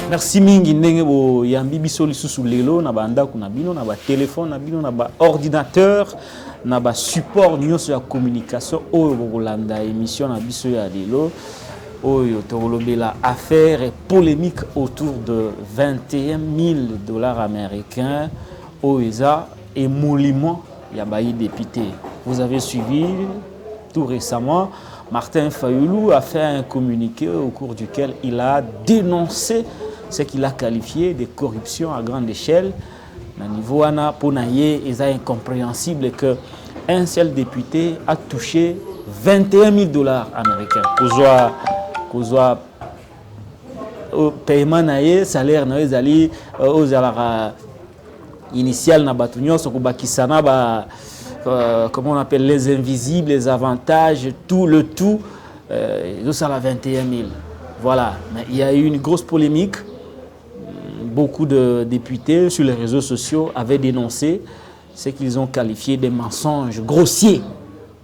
Merci mingi ndenge bo yambi biso lisusu lelo na banda kuna bino na ba téléphone na bino na ba ordinateur na ba support nyonso ya communication oyo bokolanda émission na biso ya lelo oyo tokolobela affaire et polémique autour de 21 000 dollars américains oyo eza émolument ya bayi député. Vous avez suivi tout récemment, Martin Fayulu a fait un communiqué au cours duquel il a dénoncé ce qu'il a qualifié de corruption à grande échelle. Na niveau ana ponaye, il est incompréhensible que un seul député a touché 21 000 dollars américains. Kozwa paiement naye, salaire naye zali aux alara initial na batunyo so kubakisana ba comment on appelle les invisibles, les avantages, tout le tout, ça la 21 000. Voilà, mais il y a eu une grosse polémique. Beaucoup de députés sur les réseaux sociaux avaient dénoncé ce qu'ils ont qualifié de mensonges grossiers.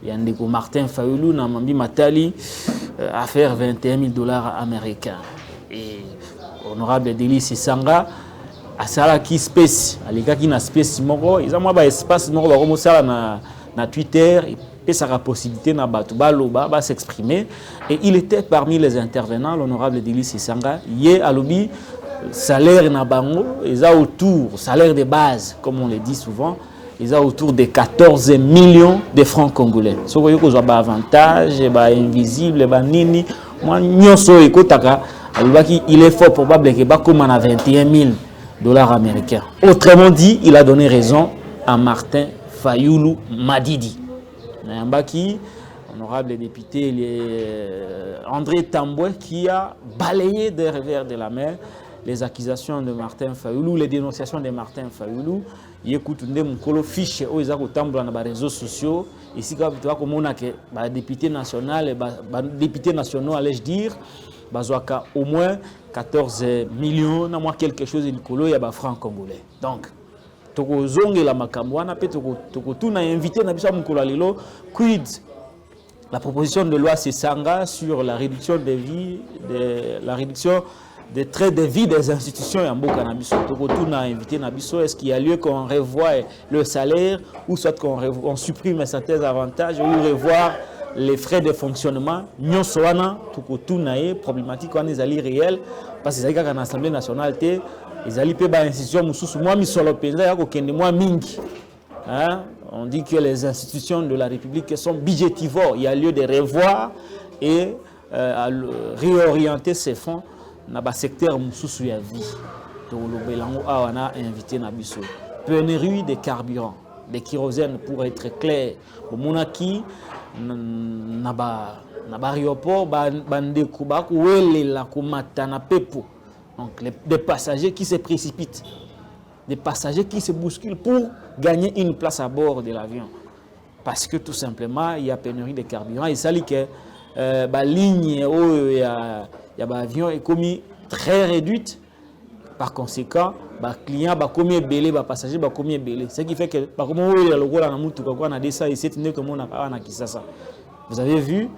Il y a un Martin Fayulu, Namambi Matali, affaire 21 000 dollars américains. Et honorable Deli Sanga, à ça qui space, à l'état qui n'a space moro, ils ont moi espace moro ba comme ça na Twitter et ça a possibilité na batubaloba ba s'exprimer et il était parmi les intervenants l'honorable Deli Sanga yé alobi salaire na bango ils a autour salaire de base comme on le dit souvent ils a autour de 14 millions de francs congolais. So voyez que ba avantage ba invisible ba nini moi nyonso ekotaka alobaki il est fort probable que ba comme na 21 000 dollars américains. Autrement dit, il a donné raison à Martin Fayulu Madidi. Nayambaki, honorable député André Tamboué, qui a balayé des revers de la main les accusations de Martin Fayulu, les dénonciations de Martin Fayulu. Il écoute un colo fiche aux réseaux sociaux. Ici, comme on a que député national, député nationaux, allais-je dire, bazwaka au moins 14 millions, na moi quelque chose de colo ya ba francs congolais. Donc, toko zonge la makambwana pe toko tuna invité na biso mukolo lelo quid la proposition de loi Sesanga sur la réduction des vies la réduction des traits de vie des institutions ya mboka na biso. Toko tuna invité na biso, est-ce qu'il y a lieu qu'on revoie le salaire ou soit qu'on supprime certains avantages ou revoir les frais de fonctionnement, nous sommes problématique on est réel parce que dans l'Assemblée nationale ils allaient payer institution moi mingi. On dit que les institutions de la République sont budgétivores. Il y a lieu de revoir et à réorienter ces fonds dans le secteur mususu ya vie. Donc le belango a invité nabiso. Pénurie de carburant, de kérosène pour être clair. Au monaki na aéroport bandeko bakuwelela kumata na pepo. Donc des passagers qui se précipitent, des passagers qui se bousculent pour gagner une place à bord de l'avion parce que tout simplement il y a pénurie de carburant et ça dit que la ligne où il y a l'avion est commis très réduite. Par conséquent, les clients sont commis belé, les passagers sont commis belé. Ce qui fait que vous avez vu,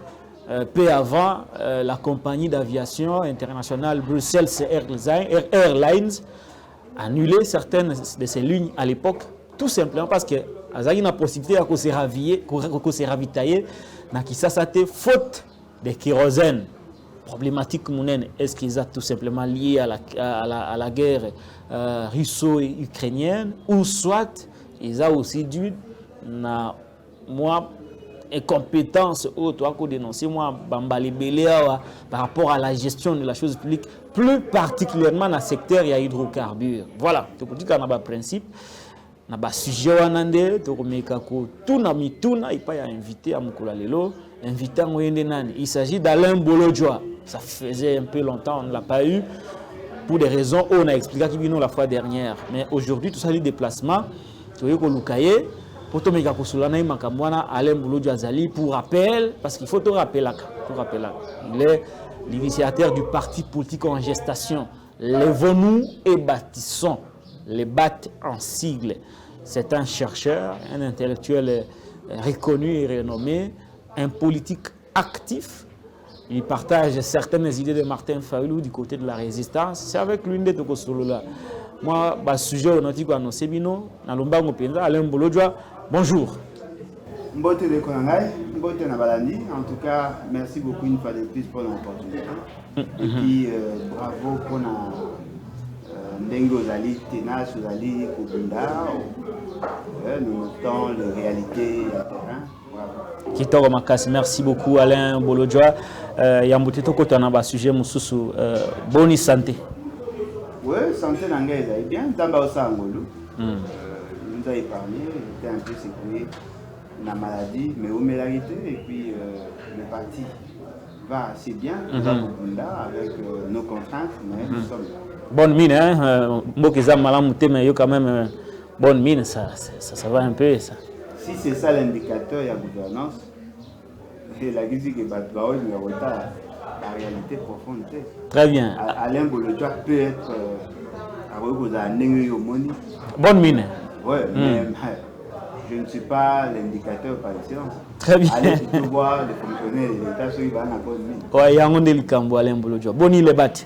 peu avant, la compagnie d'aviation internationale Bruxelles Airlines annulé certaines de ces lignes à l'époque, tout simplement parce que y a une possibilité de se ravitailler dans Kinshasa faute de kérosène. Problématique monnaie, est-ce qu'ils sont tout simplement liés à la guerre russo-ukrainienne ou soit ils ont aussi dû moi incompétence autre dénoncer moi bambali belé par rapport à la gestion de la chose publique, plus particulièrement dans le secteur il y a hydrocarbures. Voilà, tout dit qu'on a un principe na ba sujet wanande to komeka ko tuna mituna ipa ya invité à mukula lelo invitant ngoyende nani. Il s'agit d'Alain Bolodjoa. Ça faisait un peu longtemps, on ne l'a pas eu, pour des raisons on a expliqué qui vient la fois dernière. Mais aujourd'hui, tout ça, les déplacements, tu vois, pour te mettre Alain Bolodjoa Zali, pour rappel, parce qu'il faut te rappeler. Il est l'initiateur du parti politique en gestation. Lèvons-nous et bâtissons. Les BAT en sigle. C'est un chercheur, un intellectuel reconnu et renommé, un politique actif, il partage certaines idées de Martin Fayulu du côté de la résistance. C'est avec l'une des là. Moi, le sujet on a dit qu'on a Bino, na Lombango Penza, Alain Bolodjoa. Bonjour. Mbote de Konangai, Mbote Nabalandi. En tout cas, merci beaucoup une fois de plus pour l'opportunité. Et puis, bravo pour Ndengo Zali, Tenas, Zali, Kobunda. Nous notons les réalités à terrain. Bravo. Kitoro Makasi, merci beaucoup Alain Bolodjoa. Yambote Toko Tanaba, sujet Moussoussou. Bonne santé. Oui, santé Nangai, ça bien. Tamba Osangolo. Nous a épargné, était un peu sécurisé. La maladie, mais homélarité, et puis le parti va assez bien, avec nos contraintes, mais nous sommes là. Bonne mine, hein? Mbokeza Malamouté, mais quand même bonne mine, ça va un peu. Ça. Si c'est ça l'indicateur, il y a gouvernance, et la musique est battuée, mais la réalité profonde. Très bien. Alain Bolodjoa peut être bonne mine. Oui, mais je ne suis pas l'indicateur par excellence. Très bien. Allez plutôt voir les fonctionnaires de l'État sur Ivan à bonne mine. Oui, il y a un délicat, Alain Bolodjoa. Bonne il est battu.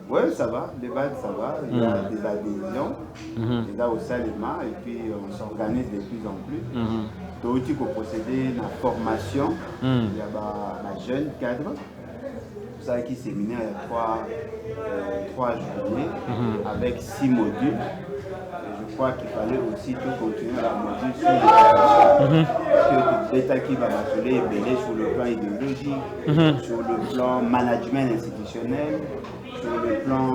Oui, ça va, les battes, ça va. Il y a des adhésions, il y a aussi les mains, et puis on s'organise de plus en plus. Donc, il faut procéder à la formation. Il y a la jeune cadre. Pour ça, qui séminaire, il y a trois journées avec 6 modules. Je crois qu'il fallait aussi tout continuer la module sur l'éducation. Parce que l'État qui va basculer est belé sur le plan idéologique, sur le plan management institutionnel, sur le plan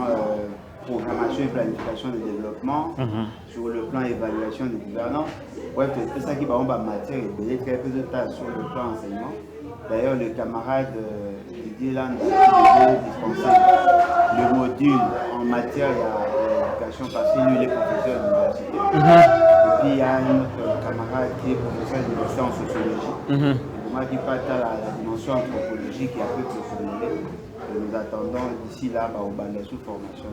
programmation et planification de développement, sur le plan évaluation de gouvernance. Bref, c'est ça qui va en matière et belé très peu de tâches sur le plan enseignement. D'ailleurs, le camarade Didier Land a dispensé le module en matière d'éducation parce que lui, il est professeur d'université. Et puis, il y a un autre camarade qui est professeur d'université en sociologie. Et moi, qui parle à la dimension anthropologique et après sociologie. Nous attendons d'ici là au balai sous formation.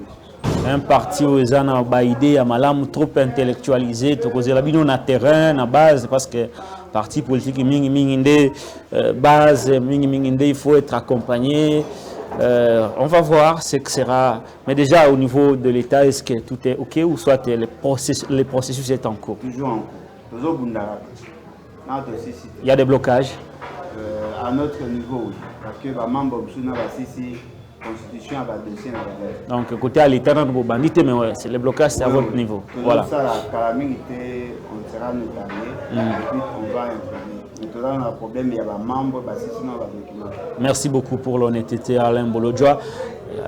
Un parti où ils ont une idée à Malam trop intellectualisé, tout cause la bino na terrain, na base, parce que parti politique mingi base mingi il faut être accompagné. On va voir ce que sera. Mais déjà au niveau de l'État, est-ce que tout est ok ou soit le processus est en cours? Toujours en cours. Il y a des blocages. À notre niveau, parce que les membres de la Constitution a dossier. Donc, côté à l'État, mais ouais, c'est le blocage, c'est à votre niveau. Voilà. Ça, on sera notarié, et puis on va informer. Maintenant, on a un problème, il y a des membres, sinon on va documenter. Merci beaucoup pour l'honnêteté, Alain Bolodjoa.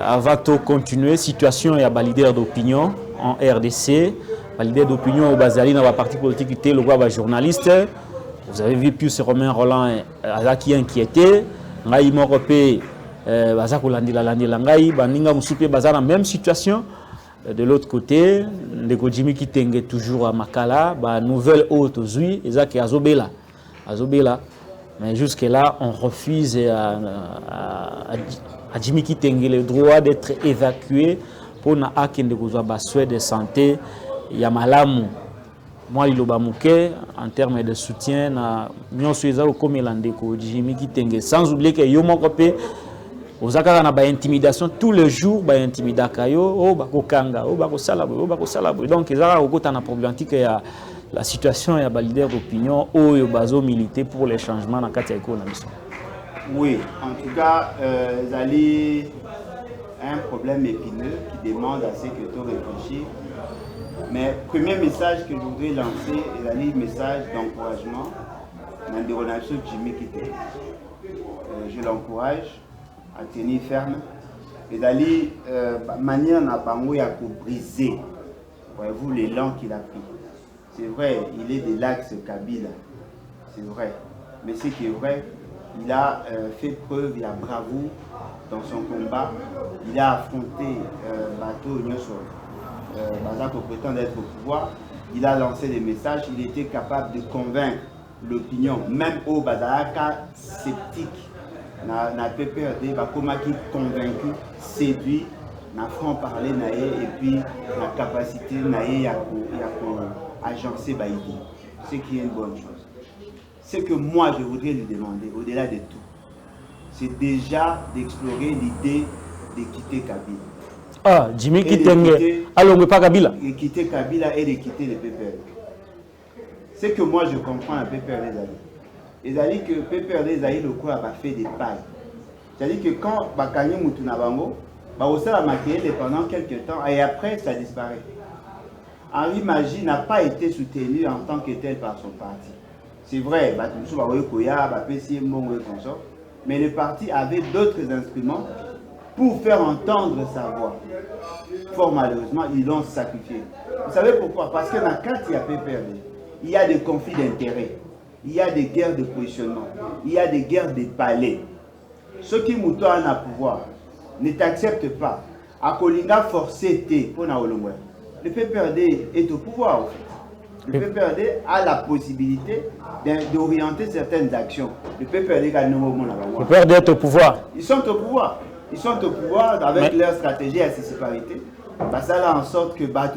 Avant de continuer, situation, il y a des leaders d'opinion en RDC. Les leaders d'opinion au Bazali, dans la partie politique, il y a des journalistes. Vous avez vu plus Romain Roland qui est inquiété. Ngai Morope, Bazako Landila Ngai, Baninga Moussoupe, Bazar la même situation. De l'autre côté, Ndeko Jimmy Kitenge toujours à Makala, nouvelle haute aux Zui, Ezak et Azobela. Mais jusque-là, on refuse à Jimmy Kitenge le droit d'être évacué pour na akende kozwa baswe de santé ya malamu. Moi, il y en termes de soutien, nous sommes comme Jimmy Kitenge. Sans oublier que yo mokopé, aux akara na ba intimidation tous les jours, ba intimida kayo, o bako kanga, o bako salabo. Donc ils ont beaucoup de problématique ya la situation ya ba leader d'opinion o yo bazo militer pour les changements dans la économie. Oui, en tout cas, Zali un problème épineux qui demande à ce que tu réfléchis. Mais le premier message que je voudrais lancer est un message d'encouragement dans le relation de Jimmy Kitenge. Je l'encourage à tenir ferme. Et d'aller, manière n'a pas mouillé à briser, voyez-vous, l'élan qu'il a pris. C'est vrai, il est de l'axe Kabila, c'est vrai. Mais ce qui est vrai, il a fait preuve de la bravoure dans son combat. Il a affronté Bateau Nyoso. Bazako prétend être au pouvoir, il a lancé des messages, il était capable de convaincre l'opinion, même au Bazaka sceptique, n'a PPRD, Bakoma qui convaincu, séduit, n'a franc-parler, et puis la capacité à agencer Baïdi, ce qui est une bonne chose. Ce que moi je voudrais lui demander, au-delà de tout, c'est déjà d'explorer l'idée de quitter Kabila. Ah, Jimmy Kitenge, alors pas Kabila. De quitter Kabila et de quitter le PPRD. C'est que moi je comprends un PPRD les alliés que PPRD alliés le quoi va faire des pailles. C'est-à-dire que quand Bakani Moutunabango, ça va maquiller pendant quelques temps et après ça disparaît. Henri Magie n'a pas été soutenu en tant que tel par son parti. C'est vrai, mais le parti avait d'autres instruments pour faire entendre sa voix. Fort malheureusement, ils l'ont sacrifié. Vous savez pourquoi? Parce que quand il y a PPRD, il y a des conflits d'intérêts, il y a des guerres de positionnement, il y a des guerres de palais. Ceux qui ont un pouvoir ne t'acceptent pas. À Kolinga forcé pour na Olongwe. Le PPRD est au pouvoir en fait. Le PPRD a la possibilité d'orienter certaines actions. Le PPRD est au pouvoir. Ils sont au pouvoir. Ils sont au pouvoir avec leur stratégie à séparité. Ça là en sorte que pouvoir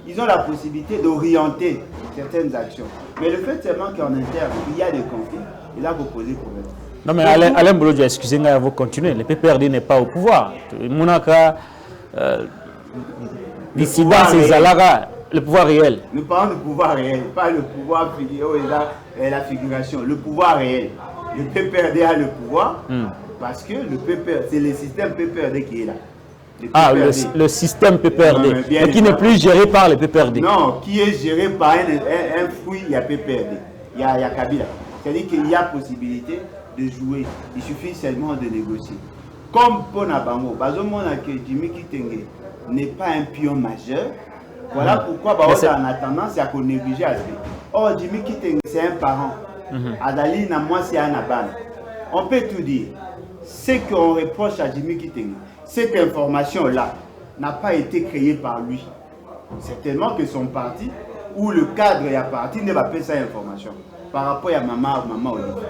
ils ont la possibilité d'orienter certaines actions. Mais le fait seulement qu'en interne, il y a des conflits, et là vous posez problème. Non mais Alain Bolodjo, excusez-moi, vous continuez. Le PPRD n'est pas au pouvoir. Mounaka, dissidence et Zalaga, le pouvoir réel. Nous parlons du pouvoir réel, pas le pouvoir et la figuration. Le pouvoir réel. Le PPRD a le pouvoir parce que le PPRD, c'est le système PPRD qui est là. Le système PPRD, mais qui n'est plus géré par le PPRD. Non, qui est géré par un fruit, il y a PPRD, il y a Kabila. C'est-à-dire qu'il y a possibilité de jouer, il suffit seulement de négocier. Comme Ponabango, Jimmy Kitenge n'est pas un pion majeur, voilà pourquoi on a tendance à négliger l'aspect. Oh, Jimmy Kitenge, c'est un parent. Adali, moi, c'est un aban. On peut tout dire. Ce qu'on reproche à Jimmy Kitenge, cette information-là n'a pas été créée par lui. Certainement que son parti ou le cadre et parti ne va pas cette information par rapport à maman Olivier.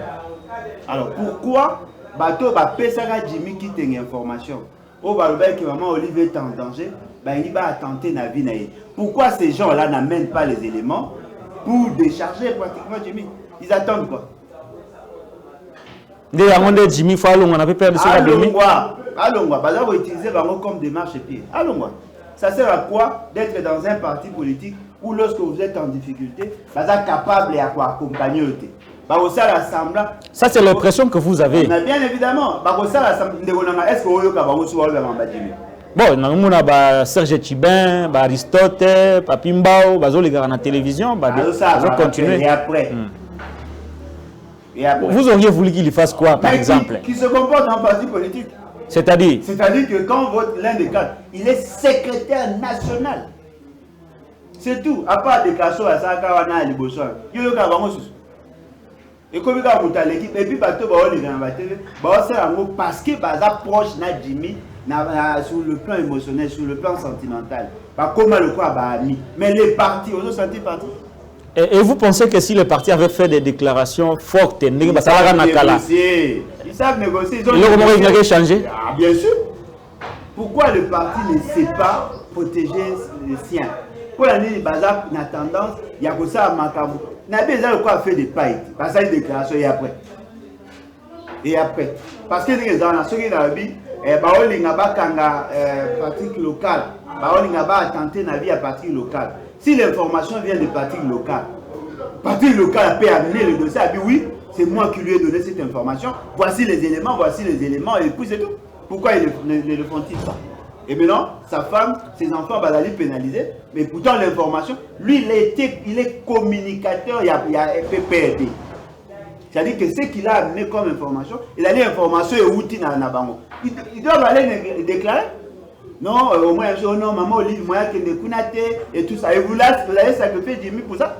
Alors pourquoi Bato va payer Jimmy Kitenge information? Au Balobé que maman Olivier est en danger, il va tenter la vie. Pourquoi ces gens-là n'amènent pas les éléments pour décharger pratiquement Jimmy? Ils attendent quoi? Jimmy Fallon, on a perdu ça. Allons, on va utiliser comme démarche et pied. Allons, ça sert à quoi d'être dans un parti politique où lorsque vous êtes en difficulté, vous êtes capable d'accompagner. Ça c'est l'impression que vous avez. Bien évidemment, est-ce que vous avez bon, on a Serge Tchibin, Aristote, Papimbao, les gars à la télévision, continuer. Et après. Vous auriez voulu qu'il fasse quoi, par exemple? Qui se comporte en parti politique. C'est-à-dire que quand on vote l'un des quatre, il est secrétaire national. C'est tout. À part des déclaration à Sakawana et Libosoa. Il y a et comme il y a l'équipe, et puis bateau parce que baza proche na Jimmy sur le plan émotionnel, sur le plan sentimental. Comment le quoi mais les partis, on a senti parti. Et vous pensez que si le parti avait fait des déclarations fortes, ils savent négocier. Ils savent négocier. Ils ont changé. Bien sûr. Pourquoi le parti ne sait pas protéger les siens? Pour l'année, il a tendance, il y a que ça à Macabou. Il y a besoin de quoi faire des pailles. Parce que des déclarations et après. Et après. Parce que les gens, ceux qui ont dit, il y a un parti local. Il y a tenté la vie à parti local. Si l'information vient du parti local peut amener le dossier à dire oui, c'est moi qui lui ai donné cette information, voici les éléments, et puis c'est tout. Pourquoi ils ne le font-ils pas? Et maintenant, sa femme, ses enfants, va aller pénaliser, mais pourtant l'information, lui, il est communicateur, il y a PPRD. C'est-à-dire que ce qu'il a amené comme information, il a dit information et outil dans la banque. Ils doivent aller déclarer. Non, au moins, non, maman Olive, moi, qui ne kunate et tout ça. Et vous avez sacrifié Jimmy pour ça?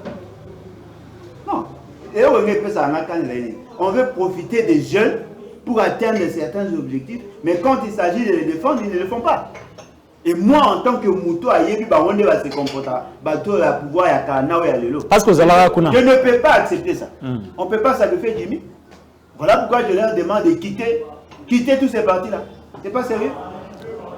Non. Et on veut profiter des jeunes pour atteindre certains objectifs, mais quand il s'agit de les défendre, ils ne le font pas. Et moi, en tant que Mouto, on va se comporter. Parce que je ne peux pas accepter ça. On ne peut pas sacrifier Jimmy. Voilà pourquoi je leur demande de quitter tous ces partis-là. C'est pas sérieux?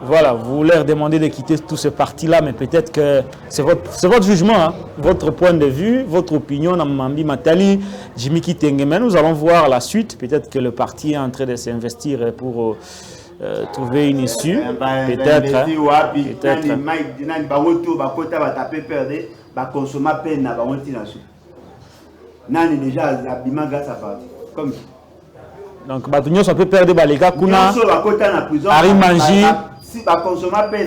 voilà, vous leur demandez de quitter tout ce parti-là, mais peut-être que c'est votre jugement, hein, votre point de vue, votre opinion, Namambi Matali, Jimmy Kitenge. Mais nous allons voir la suite. Peut-être que le parti est en train de s'investir pour trouver une issue. Peut-être. Donc, Batugnos, on peut perdre Baleka Kuna, Harry Manji,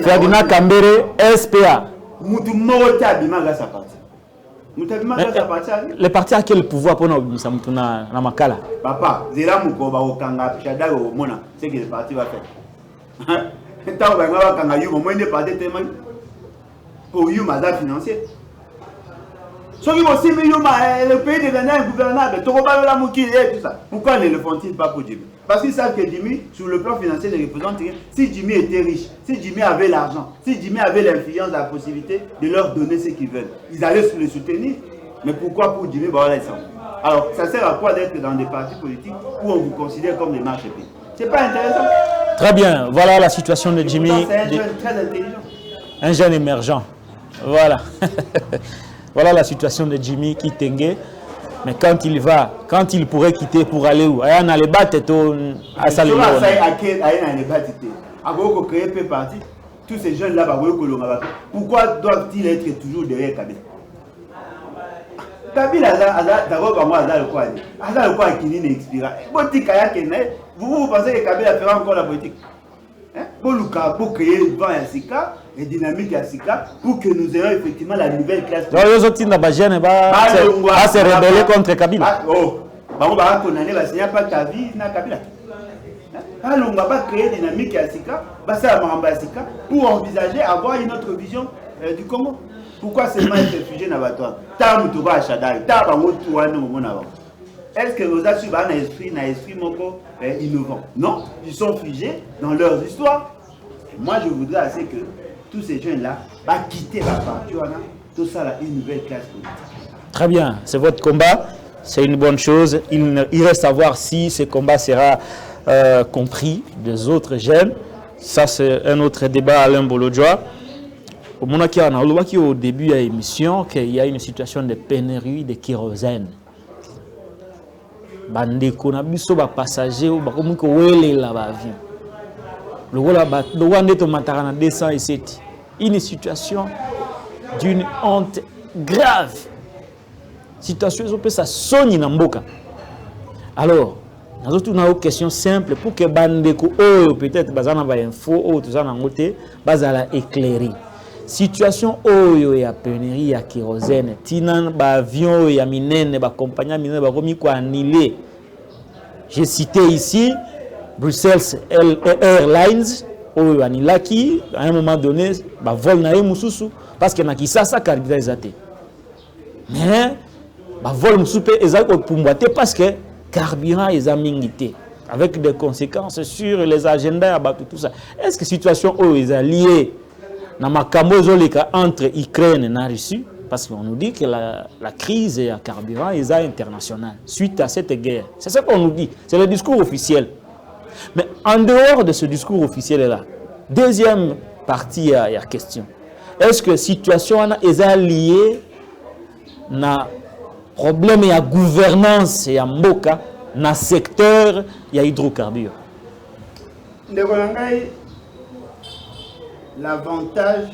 Ferdinand Kambere, SPA. Le parti a quel pouvoir pour nous na makala? Papa, Zera Mukoba Okanga Shada au Mona, c'est que le parti va faire. Tant que Kanga Yu, au moins des partis témoignent pour You Mazar financier. Ceux qui vont aussi le pays devenait ingouvernable, Toroba Mouki et tout ça. Pourquoi ne le font-ils pas pour Jimmy? Parce qu'ils savent que Jimmy, sur le plan financier, ne représente rien. Si Jimmy était riche, si Jimmy avait l'argent, si Jimmy avait l'influence, la possibilité de leur donner ce qu'ils veulent, ils allaient le soutenir. Mais pourquoi pour Jimmy? Alors, ça sert à quoi d'être dans des partis politiques où on vous considère comme des marchés-pays? C'est pas intéressant. Très bien, voilà la situation de Jimmy. C'est un jeune très intelligent. Un jeune émergent. Voilà. Voilà la situation de Jimmy Kitenge. Mais quand il pourrait quitter pour aller où? À les battre, à Salé. Tous ces jeunes-là, pourquoi doivent-ils être toujours derrière Kabila? Kabila, d'abord, moi, vous pensez que Kabila fera encore la politique? Pour créer le vent à Sika, les dynamiques à Sika, pour que nous ayons effectivement la nouvelle classe. Donc, les autres va se rebeller contre Kabila. Oh, on va condamner, il n'y a pas ta vie, n'a Kabila. Alors, on ne va pas créer une dynamique à Sika, pour envisager avoir une autre vision du Congo. Pourquoi seulement être réfugié dans l'abattoir? Est-ce que nos assurés ont un esprit innovant? Non, ils sont figés dans leurs histoires. Et moi, je voudrais assez que tous ces jeunes-là vont quitter la partie, tout ça, là, une nouvelle classe politique. Très bien, c'est votre combat, c'est une bonne chose. Il reste à voir si ce combat sera compris des autres jeunes. Ça, c'est un autre débat à Alain Bolodjoa. Au début de l'émission, qu'il y a une situation de pénurie de kérosène. Bandeko na biso ba passager ba komi ko welela ba avion. Le wala ba do wande to matara na 207. Une situation d'une honte grave. Situation zo pesa soni na mboka. Alors, nazo tuna une question simple pour que bandeko peut-être bazana ba info tout ça na ngote bazala éclairer. Situation oyo ya pénurie ya kérosène tina ba avion ya minene ba compagnie minene ba komi ko annuler. J'ai cité ici Brussels Airlines oyo anilaki à un moment donné ba vol na mususu parce que na Kisasa carburant ezate. Mais ba vol mususu pe ezako pumbate parce que carburant ezamingité avec des conséquences sur les agendas tout ça. Est-ce que situation oyo est liée na makambo ezoleka entre Ukraine et Russie, parce qu'on nous dit que la crise à carburant est internationale suite à cette guerre. C'est ce qu'on nous dit, c'est le discours officiel. Mais en dehors de ce discours officiel-là, deuxième partie à la question, est-ce que la situation est liée na problème de gouvernance et mboka na secteur ya hydrocarbures? L'avantage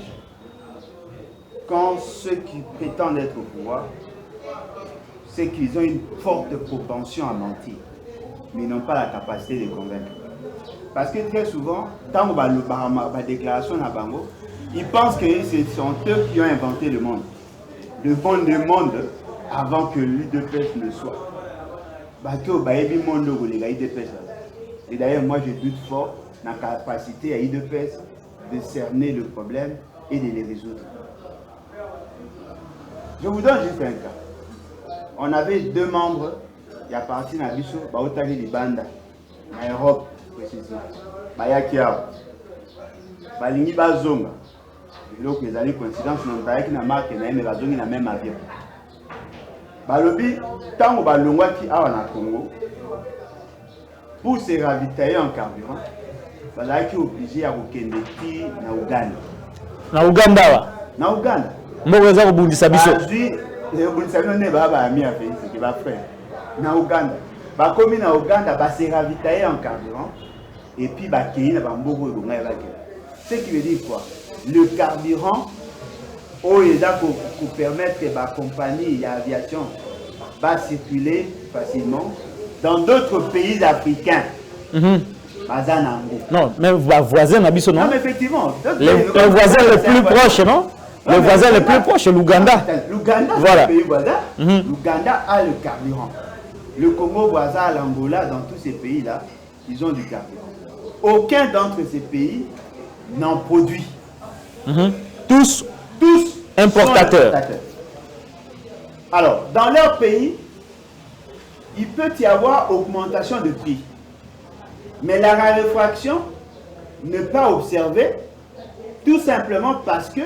quand ceux qui prétendent être au pouvoir, c'est qu'ils ont une forte propension à mentir, mais ils n'ont pas la capacité de convaincre. Parce que très souvent, quand on va la déclaration à Bango, ils pensent que ce sont eux qui ont inventé le monde. Le monde avant que l'UDPS ne soit. Et d'ailleurs, moi je doute fort dans la capacité à l'UDPS de cerner le problème et de les résoudre. Je vous donne juste un cas. On avait deux membres qui appartiennent à Bissau, Baotali Libanda, en Europe, précisément. Bayakia, Balingi Bazonga. Donc, les années coïncidence, on a qui n'a marqué, mais Bazonga n'a même avion. Balobi, tant que Balongwa qui a en Congo, pour se ravitailler en carburant, bazalaki obligé ya kokende ti na Uganda. Na Uganda wa? Na Uganda. Mboko eza kobundisa biso. Bazwi ebundisa bino ne baba ami ya Félix ki ba frère. Na Uganda. Bakomi na Uganda se ravitailler en carburant et puis bakei na bamboko ebonga ya bakela. Ce qui veut dire quoi? Le carburant pour permettre que la compagnie d'aviation va circuler facilement dans d'autres pays africains. Non, mais voisins n'habitent non? Non, mais effectivement. Les voisins les plus proches, non? Les voisins les plus proches, l'Ouganda. L'Ouganda, voilà. C'est le pays voisin. L'Ouganda a le carburant. Le Congo voisin, l'Angola, dans tous ces pays-là, ils ont du carburant. Aucun d'entre ces pays n'en produit. Tous importateurs. Alors, dans leur pays, il peut y avoir augmentation de prix. Mais la raréfaction n'est pas observée, tout simplement parce que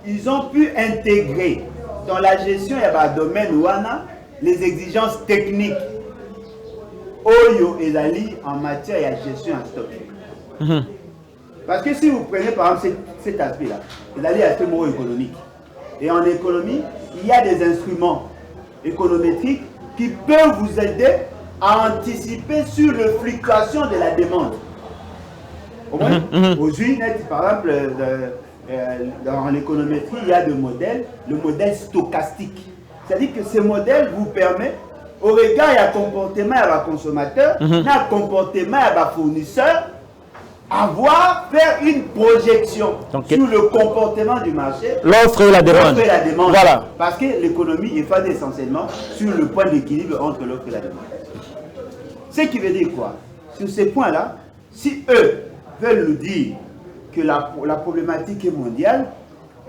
ils ont pu intégrer dans la gestion du domaine ouana les exigences techniques. Oyo et Zali en matière de gestion en stock. Parce que si vous prenez par exemple cet aspect-là, il y a l'aspect économique. Et en économie, il y a des instruments économétriques qui peuvent vous aider à anticiper sur les fluctuations de la demande. Aujourd'hui, par exemple, dans l'économétrie, il y a des modèles, le modèle stochastique. C'est-à-dire que ce modèle vous permet, au regard du comportement du consommateur, du comportement du fournisseur, faire une projection sur le comportement du marché, l'offre et la demande. Voilà. Parce que l'économie est faite essentiellement sur le point d'équilibre entre l'offre et la demande. Ce qui veut dire quoi? Sur ces points-là, si eux veulent nous dire que la problématique est mondiale,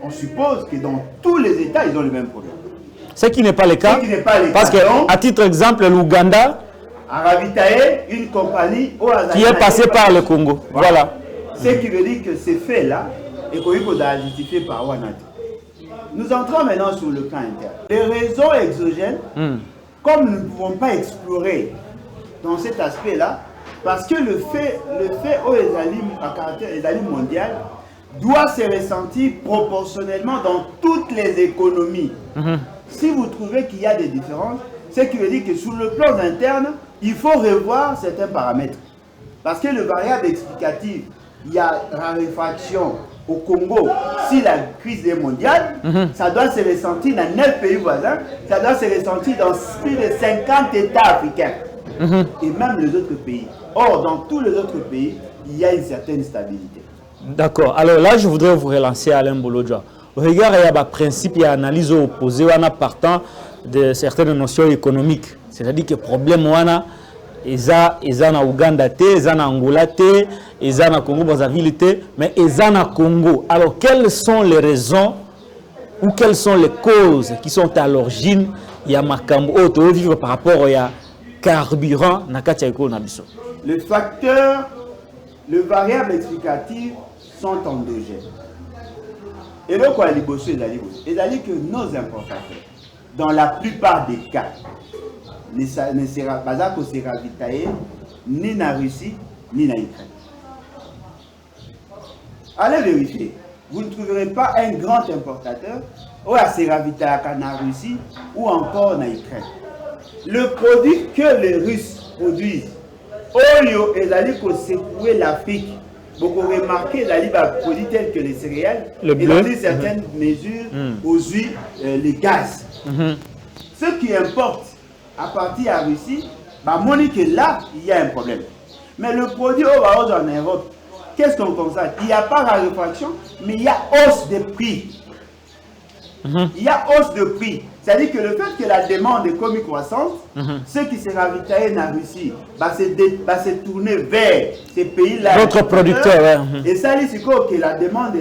on suppose que dans tous les États, ils ont le même problème. Ce qui n'est pas le cas. Parce que, à titre d'exemple, l'Ouganda a ravitaillé une compagnie qui est passée par le Congo. Voilà. Ce qui veut dire que ces faits-là, et qu'on est justifié par Wanati. Nous entrons maintenant sur le plan interne. Les raisons exogènes, comme nous ne pouvons pas explorer dans cet aspect-là, parce que le fait à caractère mondial doit se ressentir proportionnellement dans toutes les économies. Si vous trouvez qu'il y a des différences, ce qui veut dire que sur le plan interne, il faut revoir certains paramètres. Parce que le variable explicatif, il y a raréfaction au Congo. Si la crise est mondiale, ça doit se ressentir dans 9 pays voisins, ça doit se ressentir dans plus de 50 États africains. Et même les autres pays. Or, dans tous les autres pays, il y a une certaine stabilité. D'accord. Alors là, je voudrais vous relancer Alain Bolodja. Au regard, il y a un principe, il y a une analyse opposée, en partant de certaines notions économiques. C'est-à-dire que le problème, ils ont en Ouganda, ils ont en Angola, ils ont en Congo, Brazzaville, mais ils ont en Congo. Alors, quelles sont les raisons ou quelles sont les causes qui sont à l'origine de Makambo vivre par rapport au carburant dans le Les facteurs, les variables explicatives sont endogènes. Et donc, quoi, c'est-à-dire que nos importateurs, dans la plupart des cas, ne sera pas ravitaillés ni en Russie, ni en Ukraine. Allez vérifier. Vous ne trouverez pas un grand importateur ou à se ravitailler en Russie ou encore en Ukraine. Le produit que les Russes produisent, au lieu de secouer l'Afrique, vous remarquez les produits tels que les céréales et dans certaines mesures aux huiles, les gaz. Ce qui importe à partir de la Russie, que là, il y a un problème. Mais le produit en Europe, qu'est-ce qu'on constate? Il n'y a pas de raréfaction, mais il y a hausse de prix. Il y a hausse de prix. C'est-à-dire que le fait que la demande est comme croissante, ceux qui se ravitaillent en Russie va se tourner vers ces pays-là. D'autres producteurs. Et ça, c'est que la demande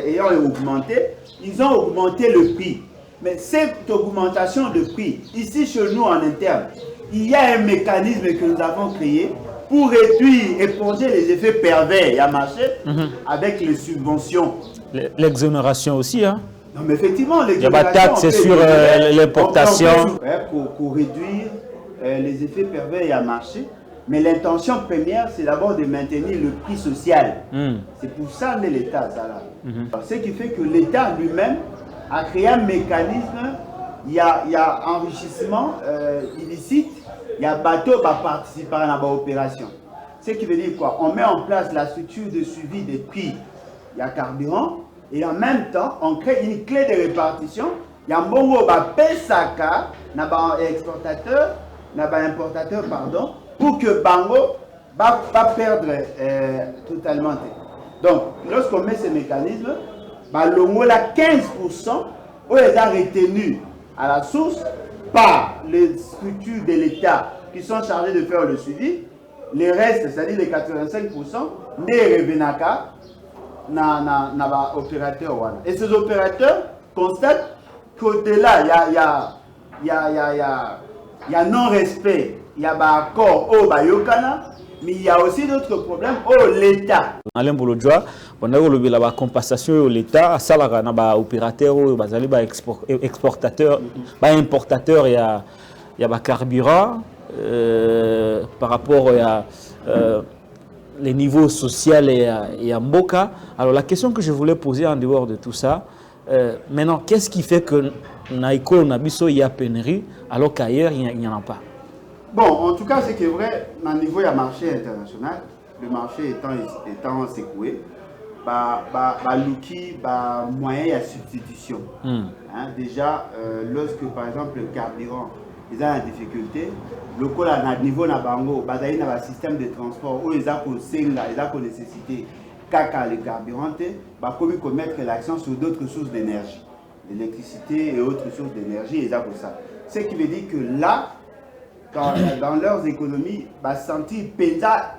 ayant augmenté, ils ont augmenté le prix. Mais cette augmentation de prix, ici chez nous en interne, il y a un mécanisme que nous avons créé pour réduire, éponger les effets pervers à marché avec les subventions. L'exonération aussi, hein? Non, mais effectivement, il y a des taxes sur l'importation. Pour réduire les effets pervers à marché, Mais l'intention première, c'est d'abord de maintenir le prix social. C'est pour ça que l'État, ça là. Ce qui fait que l'État lui-même a créé un mécanisme, il y a enrichissement illicite, il y a bateau qui participer à l'opération. Ce qui veut dire quoi? On met en place la structure de suivi des prix, il y a carburant, et en même temps, on crée une clé de répartition. Il y a un bon mot, PSAK, exportateur, importateur, pardon, pour que Bango va perdre totalement. Donc, lorsqu'on met ce mécanisme, l'ongo la 15% où ils sont retenus à la source par les structures de l'État qui sont chargées de faire le suivi. Les restes, c'est-à-dire les 85%, ne reviennent qu'à opérateurs. Et ces opérateurs constatent qu'au-delà, il y a non-respect, il y a un accord au Bayokana, mais il y a aussi d'autres problèmes au l'État. Alain Bolodjoa, on a la compensation au l'État, à salaire na opérateur, exportateur, importateur, il y a carburant par rapport à les niveaux sociaux et à Mboka. Alors la question que je voulais poser en dehors de tout ça, maintenant, qu'est-ce qui fait que Naïko, Nabiso, il y a pénurie, alors qu'ailleurs, il n'y en a pas? Bon, en tout cas, c'est que vrai, au niveau du marché international, le marché étant secoué, l'outil, moyen de substitution. Déjà, lorsque par exemple le carburant est en difficulté, le niveau de Bango, il y a un système de transport où ils ont nécessité caca le carburant, comme mettre l'accent sur d'autres sources d'énergie, l'électricité et autres sources d'énergie, et pour ça. Ce qui veut dire que là, dans leurs économies, sentir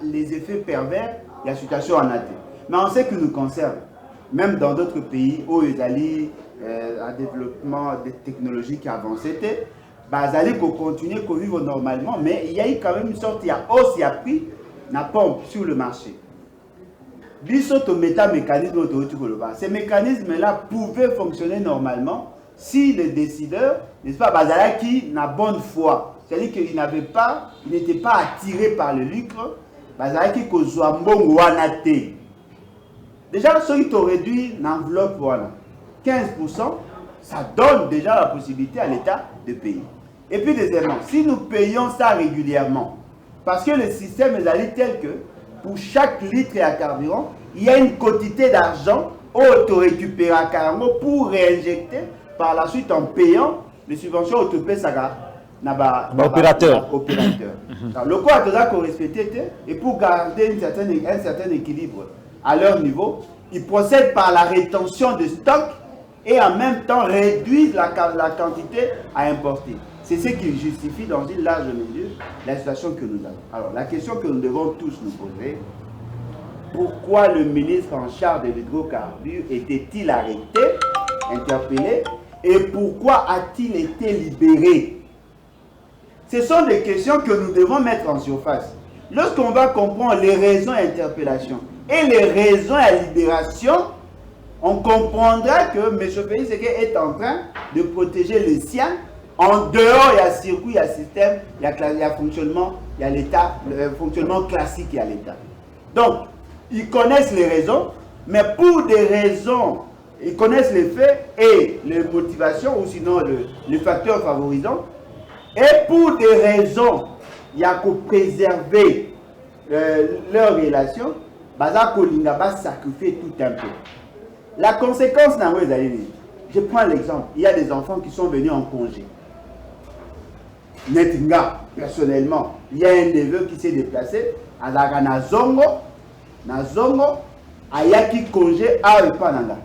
les effets pervers de la situation en athée. Mais on sait que nous concerne, même dans d'autres pays où ils allaient un développement des technologies qui avancent, ils allaient continuer à vivre normalement, mais il y a eu quand même une sorte de hausse de prix na pompe sur le marché. Ces mécanismes-là pouvaient fonctionner normalement si les décideurs, n'est-ce pas, qui n'a bonne foi. C'est-à-dire qu'ils n'étaient pas attirés par le lucre, qui soit bon. Déjà, ceux qui ont réduit l'enveloppe, 15%, ça donne déjà la possibilité à l'État de payer. Et puis, deuxièmement, si nous payons ça régulièrement, parce que le système est allé tel que pour chaque litre à carburant, il y a une quantité d'argent auto-récupéré à carburant pour réinjecter par la suite en payant les subventions auto-payées. Opérateur. Le quoi doit respecter et pour garder un certain équilibre à leur niveau, ils procèdent par la rétention de stock et en même temps réduisent la quantité à importer. C'est ce qui justifie dans une large mesure la situation que nous avons. Alors la question que nous devons tous nous poser, pourquoi le ministre en charge de l'hydrocarbure était-il arrêté, interpellé, et pourquoi a-t-il été libéré? Ce sont des questions que nous devons mettre en surface. Lorsqu'on va comprendre les raisons d'interpellation et les raisons à libération, on comprendra que M. Félix est en train de protéger les siens. En dehors, il y a circuit, il y a système, il y a fonctionnement, il y a l'État, le fonctionnement classique, il y a l'État. Donc, ils connaissent les raisons, mais pour des raisons, ils connaissent les faits et les motivations, ou sinon les facteurs favorisants. Et pour des raisons, il y a qu'à préserver leurs relations, Kolinga va sacrifier tout un peu. La conséquence, je prends l'exemple, il y a des enfants qui sont venus en congé. Netinga, personnellement, il y a un neveu qui s'est déplacé à la Nazongo, à Yaki congé à Epananga.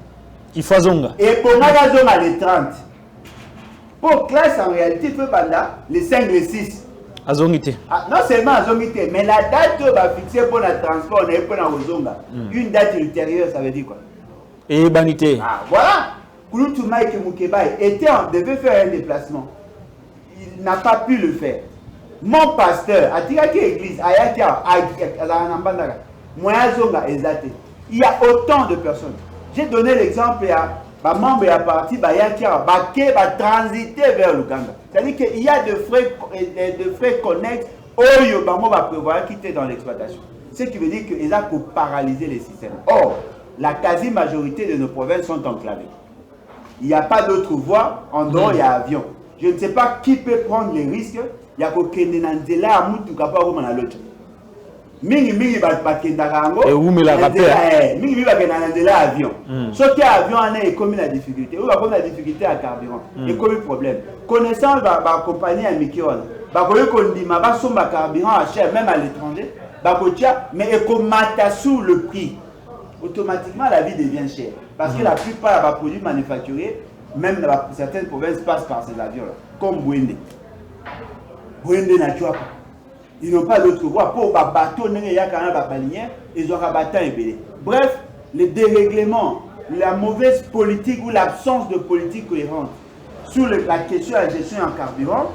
Il faut zonga. Et pour Magazonga les 30. Pour classe, en réalité, il faut les 5, les 6. Azongité. Non seulement Azongité, mais la date qu'on va fixer pour le transport, on est pour Ozonga. Une date ultérieure, ça veut dire quoi? Et banité. Voilà. Kouloutou Mike Moukebaï devait faire un déplacement. Il n'a pas pu le faire. Mon pasteur, à Tiraki Église, à Yakia, à Zanambandara, il y a autant de personnes. J'ai donné l'exemple à membre à parti qui va transiter vers l'Ouganda. C'est-à-dire qu'il y a de frais connexes Oyo bango va prévoir quitter dans l'exploitation. Ce qui veut dire qu'ils ont paralyser les systèmes. Or, la quasi-majorité de nos provinces sont enclavées. Il n'y a pas d'autre voie, en dehors il y a avion. Je ne sais pas qui peut prendre les risques. Il y a qu'aucun Nandela à Moutou Kapao à l'autre. Mingi va et où me la rappelle mingi va Nandela avion. Sauter avion en est comme la difficulté. Ou va comme la difficulté à carburant. Et comme problème. Connaissant la compagnie à Mikion. Bah qu'on dit ma bas sombre carburant à cher même à l'étranger. Bah mais comme mata sous le prix. Automatiquement la vie devient chère. Parce que la plupart des produits manufacturés, même dans certaines provinces, passent par ces avions-là. Comme Bouende. Bouende n'a pas. Ils n'ont pas d'autre voie. Pour les bateaux, ils ont rabattu un bébé. Bref, le dérèglement, la mauvaise politique ou l'absence de politique cohérente sur la question de la gestion en carburant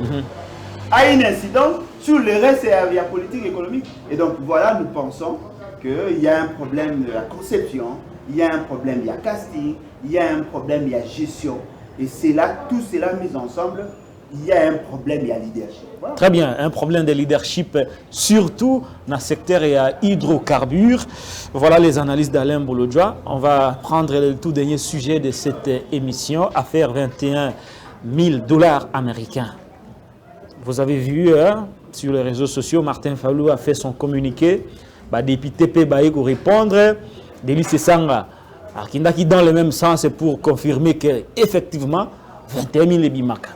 a une incidence sur le reste de la politique économique. Et donc voilà, nous pensons qu'il y a un problème de la conception, il y a un problème, il y a casting, il y a un problème, il y a gestion. Et c'est là, tout cela mis ensemble, il y a un problème, il y a leadership. Voilà. Très bien, un problème de leadership, surtout dans le secteur hydrocarbures. Voilà les analyses d'Alain Bolodjoa. On va prendre le tout dernier sujet de cette émission, affaire 21 000 $ américains. Vous avez vu sur les réseaux sociaux, Martin Fayulu a fait son communiqué. Député Pébaï pour répondre. Delis Sanga, qui dans le même sens pour confirmer qu'effectivement, 21 000 Bimaka.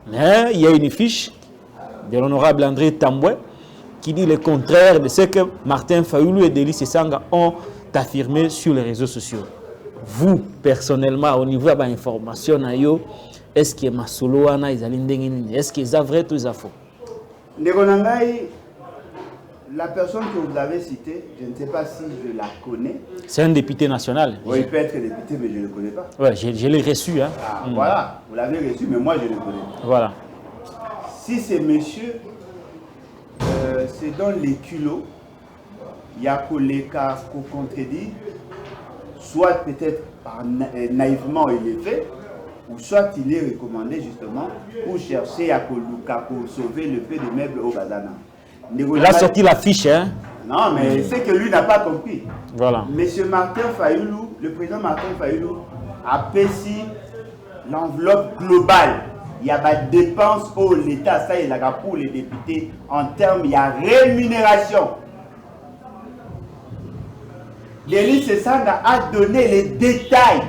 Mais il y a une fiche de l'honorable André Tamboué qui dit le contraire de ce que Martin Fayulu et Delis Sanga ont affirmé sur les réseaux sociaux. Vous, personnellement, au niveau de l'information, est-ce que Masolo est-ce que c'est vrai ou c'est faux? La personne que vous avez citée, je ne sais pas si je la connais. C'est un député national. Oui, il peut être député, mais je ne le connais pas. Oui, je l'ai reçu. Hein. Ah, voilà, vous l'avez reçu, mais moi je le connais. Voilà. Si c'est monsieur, c'est dans les culots, il y a Koleka qu'on contredit, soit peut-être naïvement il est fait, ou soit il est recommandé justement pour chercher à sauver le fait de meubles au Bazana. Il a sorti la fiche, hein? Non, mais c'est que lui n'a pas compris. Voilà. Monsieur Martin Fayulu, le président Martin Fayulu, a payé l'enveloppe globale. Il y a des dépenses pour l'État, ça il a pour les députés en termes, il y a rémunération. Delis Sanga a donné les détails.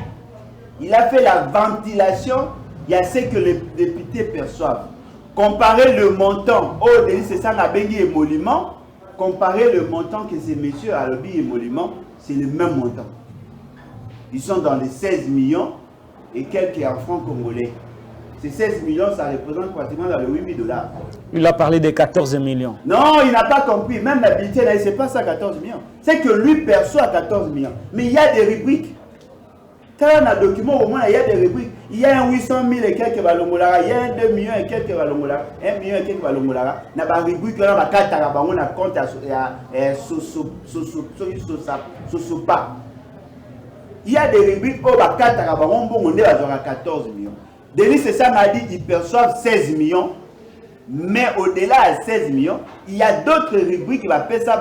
Il a fait la ventilation, il y a ce que les députés perçoivent. Comparer le montant au Delis Sanga Bengi émolument, comparer le montant que ces messieurs à lobby émolument, c'est le même montant. Ils sont dans les 16 millions et quelques en francs congolais. Ces 16 millions, ça représente pratiquement dans les 8 000 $. Il a parlé de 14 millions. Non, il n'a pas compris. Même la bulletin, ce n'est pas ça 14 millions. C'est que lui perçoit 14 millions. Mais il y a des rubriques. Quand on a un document, au moins, il y a des rubriques. Il y a un 800 000 et quelques balongolara. Il y a un 2 millions et quelques balongolara. 1 million et quelques balongolara. Il y a des rubriques, là, on a 4 on a compte à Sosopa. Il y a des rubriques, oh, 4 on est à 14 millions. Delis Sanga a dit qu'ils perçoivent 16 millions. Mais au-delà de 16 millions, il y a d'autres rubriques qui vont payer ça,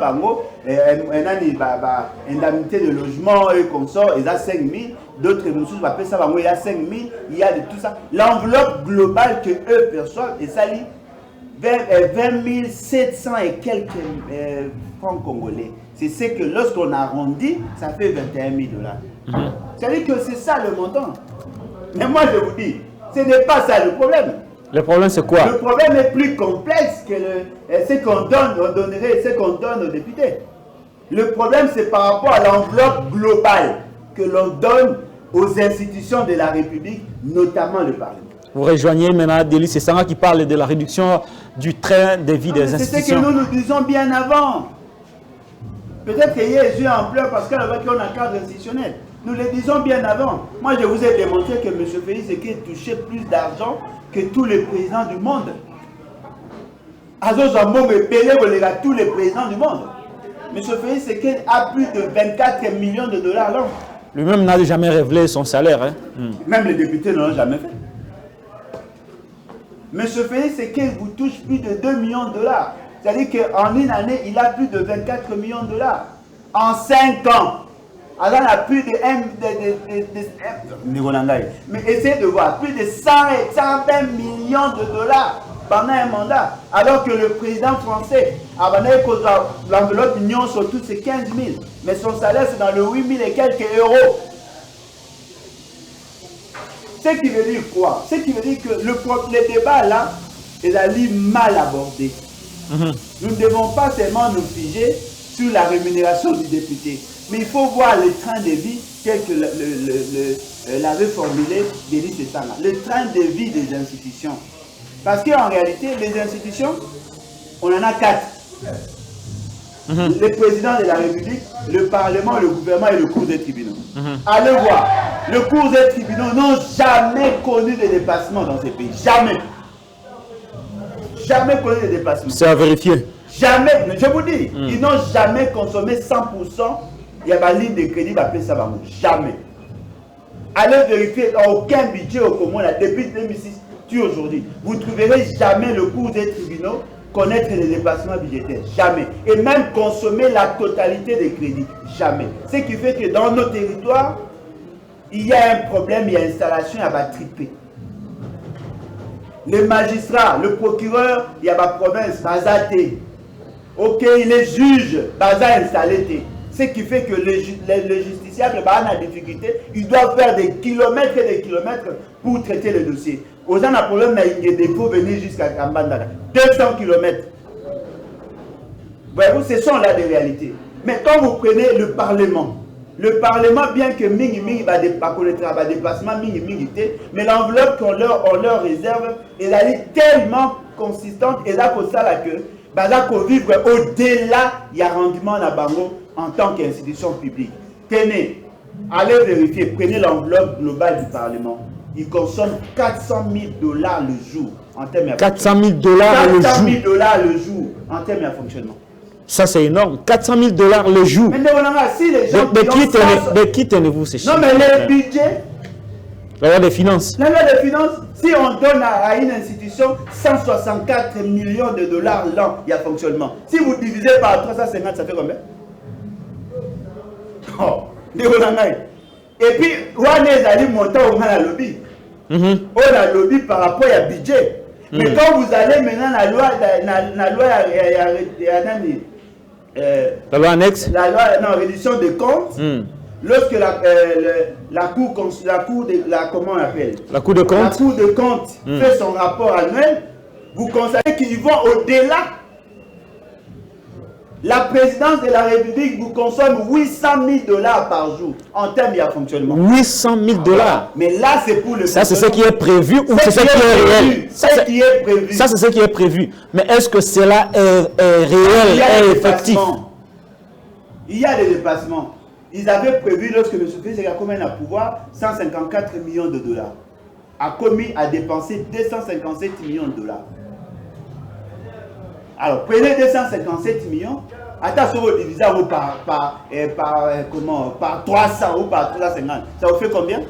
indemnité de logement et comme ça, ils ont 5 000. D'autres vont payer ça, il y a 5 000, il y a de tout ça. L'enveloppe globale que eux perçoivent, et ça lit 20 700 et quelques francs congolais. C'est ce que lorsqu'on arrondit, ça fait 21 000 $. C'est-à-dire que c'est ça le montant. Mais moi je vous dis, ce n'est pas ça le problème. Le problème, c'est quoi? Le problème est plus complexe que ce qu'on donne, ce qu'on donne aux députés. Le problème, c'est par rapport à l'enveloppe globale que l'on donne aux institutions de la République, notamment le Parlement. Vous rejoignez maintenant Delis Sanga qui parle de la réduction du train de vie des institutions. C'est ce que nous disons bien avant. Peut-être qu'il y a eu en pleurs parce qu'on a un cadre institutionnel. Nous le disons bien avant. Moi, je vous ai démontré que M. Félix Tshisekedi touchait plus d'argent que tous les présidents du monde. Tous les présidents du monde. M. Félix Tshisekedi a plus de 24 millions de $. Là. Lui-même n'a jamais révélé son salaire. Hein? Même les députés ne l'ont jamais fait. M. Félix Tshisekedi vous touche plus de 2 millions de $. C'est-à-dire qu'en une année, il a plus de 24 millions de dollars. En 5 ans. Alors, il a plus de mais essayez de voir, plus de 120 millions de dollars pendant un mandat. Alors que le président français, l'enveloppe union sur toutes c'est 15 000. Mais son salaire, c'est dans le 8 000 et quelques euros. Ce qui veut dire quoi? Ce qui veut dire que le débat là, il a mal abordé. Nous ne devons pas seulement nous figer sur la rémunération du député, mais il faut voir le train de vie tel que l'avait formulé Denis Sessanga, le train de vie des institutions. Parce qu'en réalité, les institutions, on en a 4. Le président de la République, le Parlement, le gouvernement et le cours des tribunaux. Allez voir, le cours des tribunaux n'ont jamais connu de dépassement dans ces pays. Jamais. Jamais connu de dépassement. C'est à vérifier. Jamais, je vous dis, ils n'ont jamais consommé 100%. Il y a ma ligne de crédit, appelé ça jamais. Allez vérifier, aucun budget au Congo, depuis 2006 aujourd'hui. Vous ne trouverez jamais le cours des tribunaux connaître les dépassements budgétaires. Jamais. Et même consommer la totalité des crédits. Jamais. Ce qui fait que dans nos territoires, il y a un problème, il y a installation, il y a trippé. Les magistrats, le procureur, il y a ma province, Bazaté. Ok, les juges, Baza installé. Ce qui fait que les justiciables, en difficulté, ils doivent faire des kilomètres et des kilomètres pour traiter le dossier. Aux gens, un problème, il faut venir jusqu'à Kambandala. 200 kilomètres. Voyez-vous, ce sont là des réalités. Mais quand vous prenez le Parlement, bien que Mingi va connaître un déplacement, mais l'enveloppe qu'on leur réserve, elle est tellement consistante, et là, pour ça, là, que vivre au-delà, il y a rendement à Bango en tant qu'institution publique. Tenez, allez vérifier, prenez l'enveloppe globale du Parlement. Il consomme 400 000 dollars le jour en termes de 400 000 dollars le jour. 400 000 dollars le jour en termes de fonctionnement. Ça, c'est énorme. 400 000 dollars le jour. Mais si les gens de qui tenez-vous ces chiffres? Non, mais les budgets. La loi des finances. La loi des finances, si on donne à une institution 164 millions de dollars l'an, il y a fonctionnement. Si vous divisez par 350, ça fait combien? Oh, et puis, on a dit montant au lobby. On a lobby par rapport à budget. Mais quand vous allez maintenant la loi annexe, la loi réduction des comptes, lorsque la cour de compte fait son rapport annuel, vous constatez qu'ils vont au-delà. La présidence de la République vous consomme 800 000 dollars par jour en termes de fonctionnement. 800 000 dollars. Mais là, c'est pour le. Ça, c'est ce qui est prévu ou c'est ce qui est réel? Ça, c'est ce qui est prévu. Mais est-ce que cela est réel et effectif? Il y a des dépassements. Ils avaient prévu, lorsque M. Félix Sekakome a pouvoir, 154 millions de dollars. A dépensé 257 millions de dollars. Alors, prenez 257 millions, attention au diviseur par 300 ou par 350. Ça vous fait combien?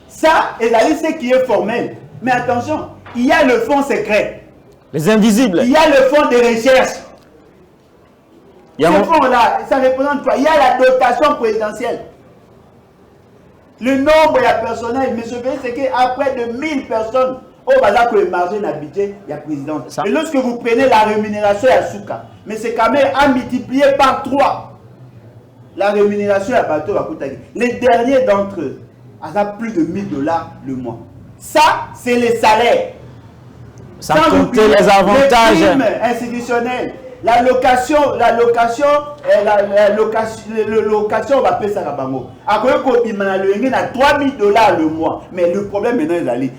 Ça, et là, c'est ce qui est formel. Mais attention, il y a le fonds secret. Les invisibles. Il y a le fonds de recherche. Ce fonds-là, ça représente quoi? Il y a la dotation présidentielle. Le nombre de personnel, mais je veux dire, c'est qu'après de 1000 personnes, au bazar le marché n'a budget, il y a président. Et lorsque vous prenez la rémunération, il y a Souka. Mais c'est quand même à multiplier par 3. La rémunération, il y a bateau à Koutagi. Les derniers d'entre eux, à plus de 1000 dollars le mois. Ça, c'est les salaires. Sans compter les avantages. Les primes institutionnelles. La location, on va payer ça à Bango. Après, il a 3 000 dollars le mois. Mais le problème maintenant, c'est d'aller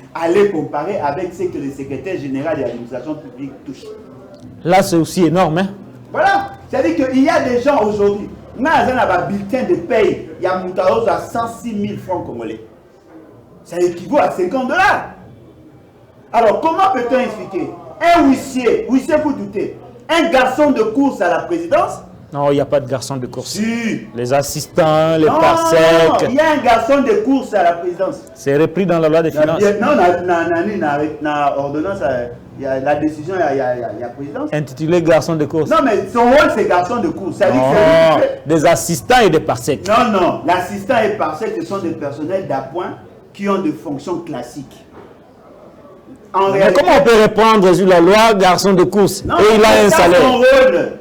comparer avec ce que le secrétaire général de l'administration publique touche. Là, c'est aussi énorme. Hein? Voilà. C'est-à-dire qu'il y a des gens aujourd'hui. Dans un bulletin de paye, il y a Moutaos à 106 000 francs congolais. Ça équivaut à 50 dollars. Alors, comment peut-on expliquer? Un huissier, vous doutez, un garçon de course à la présidence, Non, il n'y a pas de garçon de course. Si. Les assistants, les Non, parsecs. il y a un garçon de course à la présidence. C'est repris dans la loi des finances. Non, dans ordonnance, il y a la décision, il y a présidence. Intitulé garçon de course. Non, mais son rôle, c'est garçon de course. Ça dit Non, que c'est des assistants et des parsecs. non. L'assistant et parsec, ce sont des personnels d'appoint qui ont des fonctions classiques. En Mais comment on peut répondre sur la loi garçon de course non, et il a un salaire? Son rôle.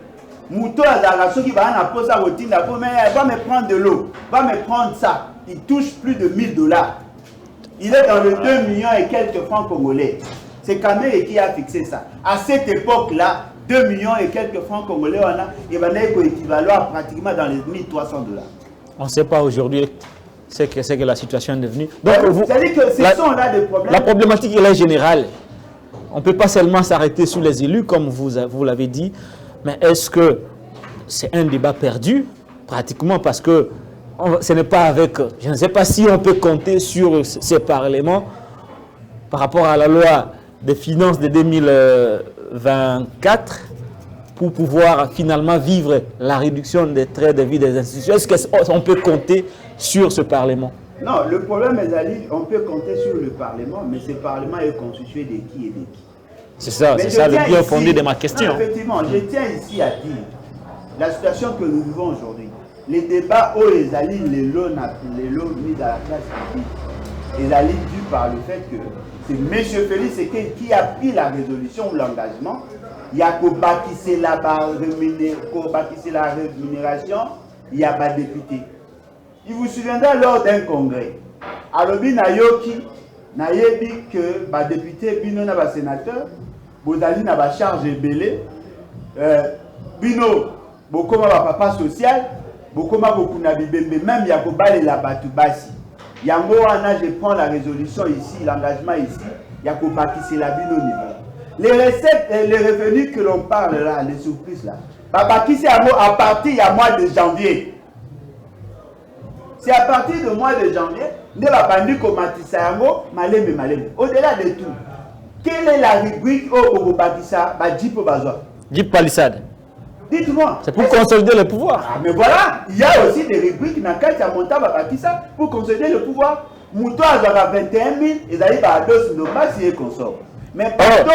Mouton à Zagasso qui va en apposer sa routine, mais elle va me prendre de l'eau, va me prendre ça. Il touche plus de 1000 $. Il est dans le 2 millions et quelques francs congolais. C'est Kamere qui a fixé ça. À cette époque-là, 2 millions et quelques francs congolais, on a équivalent pratiquement dans les 1300 $. On ne sait pas aujourd'hui ce que la situation est devenue. Donc, c'est-à-dire que ce sont là des problèmes. La problématique elle est générale. On ne peut pas seulement s'arrêter sur les élus, comme vous l'avez dit, mais est-ce que c'est un débat perdu, pratiquement, parce que ce n'est pas avec... Je ne sais pas si on peut compter sur ces parlements par rapport à la loi des finances de 2024 pour pouvoir finalement vivre la réduction des traits de vie des institutions. Est-ce qu'on peut compter sur ce Parlement? Non, le problème est, Ali, on peut compter sur le Parlement, mais ce Parlement est constitué de qui et de qui? C'est ça le bien fondé de ma question. Non, effectivement, je tiens ici à dire la situation que nous vivons aujourd'hui. Les débats où les alliés, les lots mis à la classe publique, les alliés dus par le fait que c'est M. Félix qui a pris la résolution ou l'engagement. Il y a qu'au bâtissé la rémunération, il y a pas de député. Il vous souviendra lors d'un congrès, à l'obi Nayoki, Nayebi que ba député bino na ba sénateur, bozali na ba charge belé, bino bokoma ba papa social, bokoma bokuna bibembe, même ya ko bale la batu basi. Yango wana je prends la résolution ici, l'engagement ici, ya ko bâtissé la bino niveau. Les recettes et les revenus que l'on parle là, les surprises là, ba bâtissé à partir du mois de janvier. C'est à partir du mois de janvier, au-delà de tout, quelle est la rubrique au Bakissa, Jeep Palissade. Dites-moi. C'est pour consolider le pouvoir. Ah, mais voilà, il y a aussi des rubriques dans lesquelles il y a monté Bakissa pour consolider le pouvoir. Mouton a 21 000, ils arrivent à 2 000, si ils consomment. Mais partout,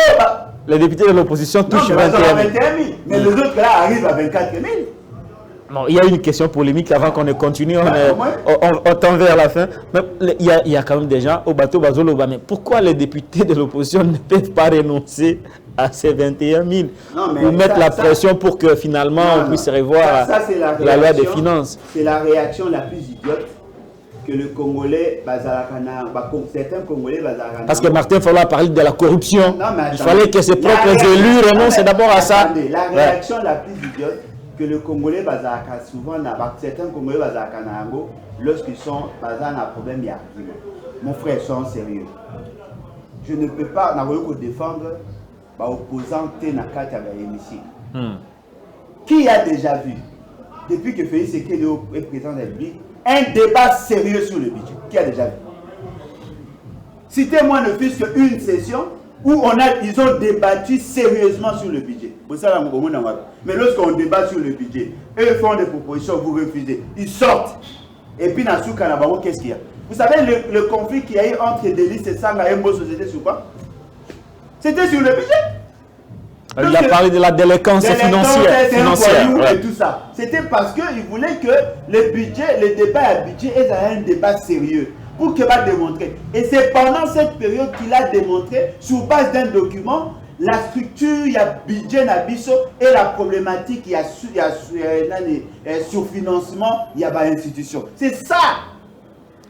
les députés de l'opposition touchent 21 000. Mais les autres là arrivent à 24 000. Non, il y a une question polémique avant qu'on ne continue, on tend vers la fin. Mais il y a quand même des gens au bateau Bazoloba. Mais pourquoi les députés de l'opposition ne peuvent pas renoncer à ces 21 000 ou mettre la pression pour que finalement on puisse revoir la loi des finances? C'est la réaction la plus idiote que le Congolais, certains Congolais, parce que Martin Fayulu a parlé de la corruption. Il fallait que ses propres élus renoncent d'abord à ça. La réaction la plus idiote que le Congolais bazaka souvent certains Congolais bazaka nango lorsqu'ils sont bazan un problème il y a mon frère sont sérieux. Je ne peux pas défendre opposant Tenakata hémicycle. Qui a déjà vu depuis que Félix Sekedi est président de la République un débat sérieux sur le budget? Qui a déjà vu? Citez-moi ne fût-ce qu'une session où ils ont débattu sérieusement sur le budget. Mais lorsqu'on débat sur le budget, eux font des propositions, vous refusez. Ils sortent. Et puis, qu'est-ce qu'il y a? Vous savez, le conflit qu'il y a eu entre Delis et Sanga et Mbo Société sur quoi? C'était sur le budget. Il a parlé de la délinquance financière. Et tout ça. C'était parce qu'ils voulaient que le budget, les débats à budget, aient un débat sérieux. Pour qu'il va démontrer. Et c'est pendant cette période qu'il a démontré, sur base d'un document, la structure, il y a budget Nabiso et la problématique, il y a surfinancement, il y a institution. C'est ça.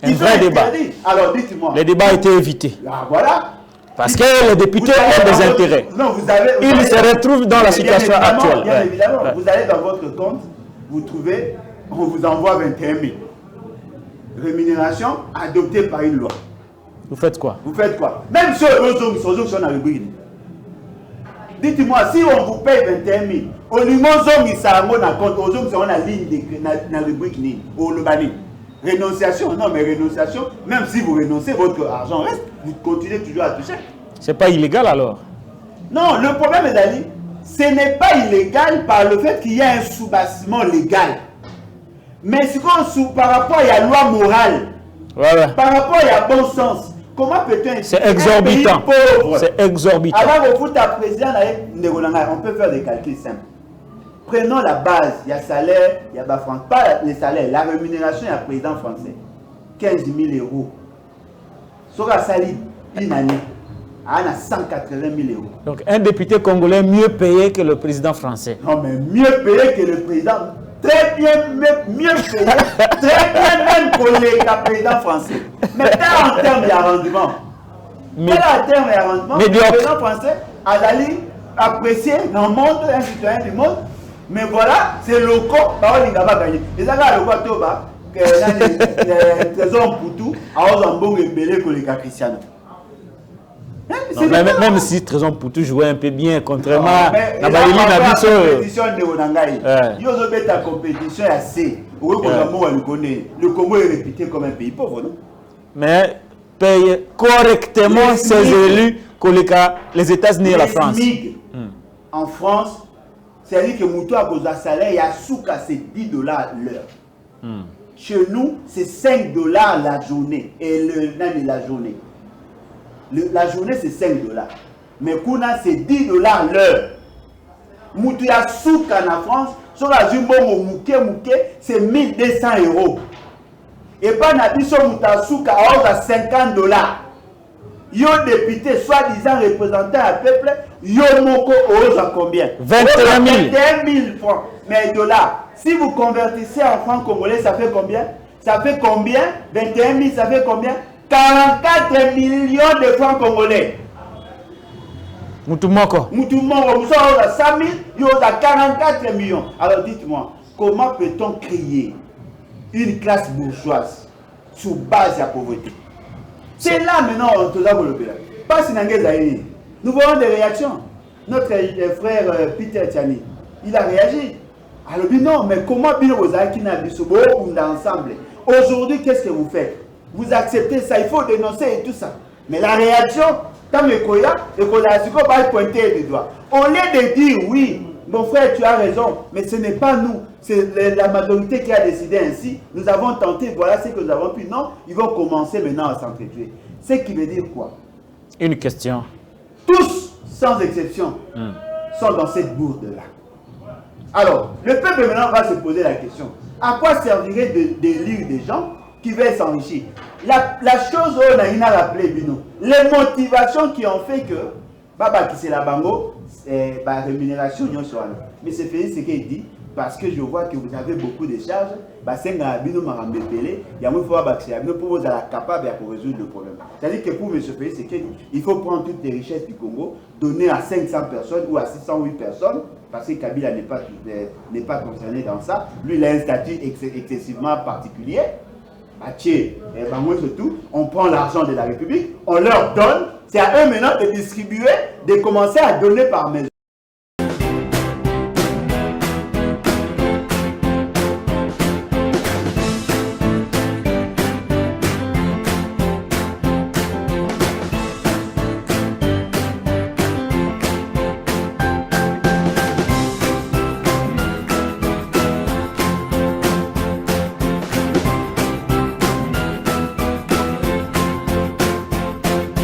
Un vrai débat. Alors dites-moi. Les débats étaient évités. Ah, voilà. Parce que les députés ont des intérêts. Non, ils se retrouvent dans la situation actuelle. Bien évidemment. Vous allez dans votre compte, vous trouvez, on vous envoie 21 000. Rémunération adoptée par une loi. Vous faites quoi? Vous faites quoi? Même ceux qui sont dans le bruit. Dites-moi, si on vous paye 21 000, au niveau zone, ça a un compte, aux zones, on a ligne dans le bruit, au Lubani. Rénonciation, non, mais rénonciation, même si vous renoncez, votre argent reste, vous continuez toujours à toucher. C'est pas illégal alors? Non, le problème est d'aller. ce n'est pas illégal par le fait qu'il y a un sous-bassement légal. Mais c'est par rapport à la loi morale, voilà. Par rapport à bon sens, comment peut-on... C'est exorbitant. C'est exorbitant. Alors, au foot à président, on peut faire des calculs simples. Prenons la base, il y a salaire, il y a pas les salaires, la rémunération, il y a président français. 15 000 euros. Sur la saline, une année, on a 180 000 euros. Donc, un député congolais mieux payé que le président français. Non, mais mieux payé que le président. Très bien, mieux payé, très bien même que le président français. Mais en termes de rendement, en termes de rendement, le président français a d'aller apprécier dans le monde, un citoyen du monde, mais voilà, c'est le corps, il n'a pas gagné. Et ça, le quoi, les trésors Poutou, à Ozambon et Belé que les Cristiano. Même si Trésor Poutou jouait un peu bien, contrairement à la compétition est assez. Le Congo est réputé comme un pays pauvre, non? Mais paye correctement ses élus que les États-Unis et la France. En France, c'est-à-dire que Moutou a cause de salaire, il y a souka, c'est 10 $ l'heure. Chez nous, c'est 5 $ la journée. Et la journée. La journée, c'est 5 $. Mais Kuna, c'est 10 $ l'heure. Moutou ya souka en France, sur la jumbo mouké, c'est 1200 €. Et pas Nabiso Mouta souka à 50 $. Yo député, soi-disant représentant à peuple, yo moko à combien? 21 000. 21 000 francs. Mais dollars. Si vous convertissez en francs congolais, ça fait combien? Ça fait combien? 21 000, ça fait combien? 44 millions de francs congolais. Moutoumoko. Moutoumoko, vous avez 100 000, vous avez 44 millions. Alors dites-moi, comment peut-on créer une classe bourgeoise sous base de la pauvreté? C'est là maintenant on doit développer. Pas si nous voyons des réactions. Notre frère Peter Tchani, il a réagi. Alors dit non, mais comment bien vous avez ensemble? Aujourd'hui, qu'est-ce que vous faites? Vous acceptez ça, il faut dénoncer et tout ça. Mais la réaction, tant que Koya, et qu'on va pointer les doigts. Au lieu de dire oui, mon frère, tu as raison, mais ce n'est pas nous, c'est la majorité qui a décidé ainsi. Nous avons tenté, voilà ce que nous avons pu. Non, ils vont commencer maintenant à s'entretuer. Ce qui veut dire quoi? Une question. Tous, sans exception, sont dans cette bourde-là. Alors, le peuple maintenant va se poser la question. À quoi servirait d'élire des gens qui veulent s'enrichir? La chose on a rappelé, Bino, les motivations qui ont fait que Baba qui c'est la bango, la rémunération, mais c'est fait ce qu'il dit, parce que je vois que vous avez beaucoup de charges, il faut vous être capable de résoudre le problème. C'est-à-dire que pour M. Félix, il faut prendre toutes les richesses du Congo, donner à 500 personnes ou à 608 personnes, parce que Kabila n'est pas concerné dans ça. Lui, il a un statut excessivement particulier. On prend l'argent de la République, on leur donne, c'est à eux maintenant de distribuer, de commencer à donner par maison.